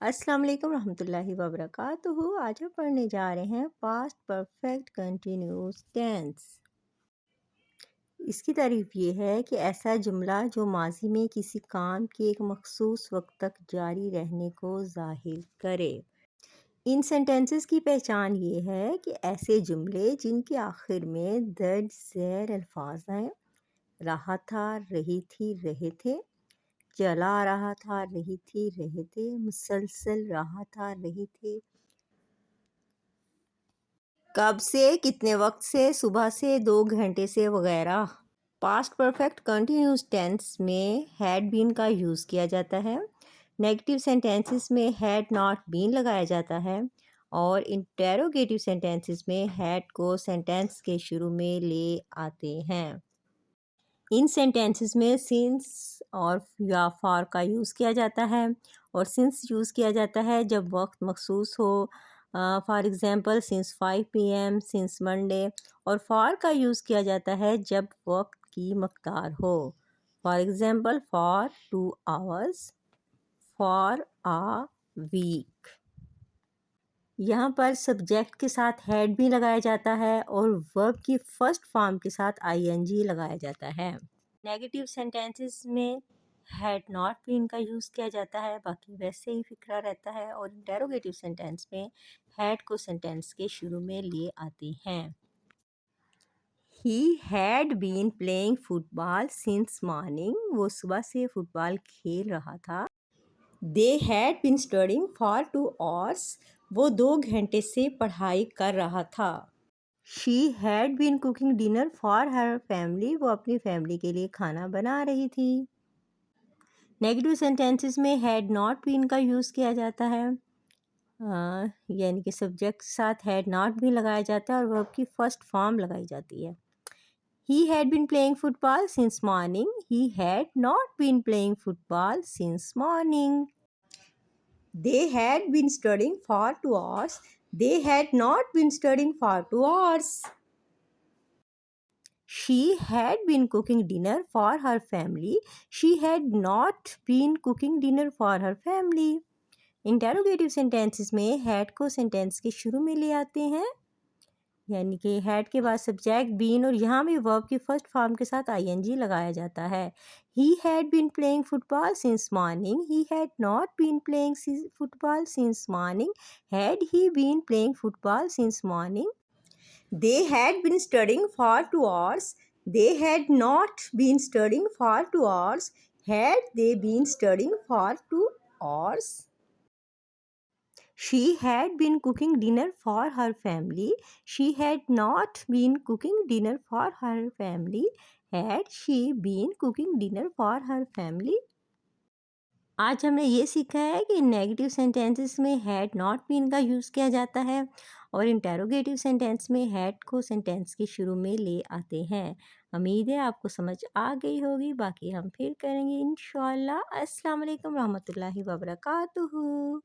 अस्सलाम वालेकुम रहमतुल्लाहि व बरकातुहू। आज हम पढ़ने जा रहे हैं पास्ट परफेक्ट कंटिन्यूस टेंस। इसकी तारीफ ये है कि ऐसा जुमला जो माजी में किसी काम के एक मखसूस वक्त तक जारी रहने को जाहिर करे। इन सेंटेंसेस की पहचान ये है कि ऐसे जुमले जिनके आखिर में दर्ज ज़ैर अल्फाज हैं। रहा था, रही थी, रहे थे। चला आ रहा था, रही थी, रहे थे। मुसलसल रहा था, रहे थे। कब से, कितने वक्त से, सुबह से, 2 घंटे से वगैरह। पास्ट परफेक्ट कंटिन्यूस टेंस में हैड बीन का यूज़ किया जाता है। नेगेटिव सेंटेंसेस में हैड नॉट बीन लगाया जाता है और इंटेरोगेटिव सेंटेंसेस में हैड को सेंटेंस के शुरू में ले आते हैं। इन सेंटेंसेस में सिंस और या फॉर का यूज़ किया जाता है और सिंस यूज़ किया जाता है जब वक्त मखसूस हो। For example since 5 PM, since Monday. और फॉर का यूज़ किया जाता है जब वक्त की मकदार हो। For example for 2 hours, for a week. यहाँ पर सब्जेक्ट के साथ हैड भी लगाया जाता है और वर्ब की फर्स्ट फॉर्म के साथ आईएनजी लगाया जाता है। नेगेटिव सेंटेंसेस में हैड नॉट बीन का यूज़ किया जाता है, बाकी वैसे ही फिक्रा रहता है। और इंटेरोगेटिव सेंटेंस में हैड को सेंटेंस के शुरू में लिए आते हैं। He had been playing football since morning. वो सुबह से फुटबॉल खेल रहा था। They had been studying for 2 hours. वो 2 घंटे से पढ़ाई कर रहा था। She had been cooking dinner for her family. वो अपनी फैमिली के लिए खाना बना रही थी। नेगेटिव सेंटेंसेस में हैड नॉट बीन का यूज़ किया जाता है, यानी कि सब्जेक्ट के साथ हैड नॉट बीन लगाया जाता है और वर्ब की फर्स्ट फॉर्म लगाई जाती है। He had been playing football since morning. He had not been playing football since morning. They had been studying for 2 hours. They had not been studying for 2 hours. She had been cooking dinner for her family. She had not been cooking dinner for her family. Interrogative sentences में had को sentence के शुरू में ले आते हैं, यानी कि हैड के बाद सब्जेक्ट बीन और यहाँ भी वर्ब की फर्स्ट फॉर्म के साथ आईएनजी लगाया जाता है। He had been playing football since morning. He had not been playing football since morning. Had he been playing football since morning. They had been studying for 2 hours. They had not been studying for 2 hours. Had they been studying for 2 hours. She had been cooking dinner for her family. She had not been cooking dinner for her family. Had she been cooking dinner for her family? आज हमने ये सीखा है कि negative sentences में had not been का use किया जाता है और इंटेरोगेटिव सेंटेंस में हैड को सेंटेंस के शुरू में ले आते हैं। उम्मीद है आपको समझ आ गई होगी, बाकी हम फिर करेंगे इंशाल्लाह। अस्सलाम वालेकुम रहमतुल्लाहि व बरकातुहू।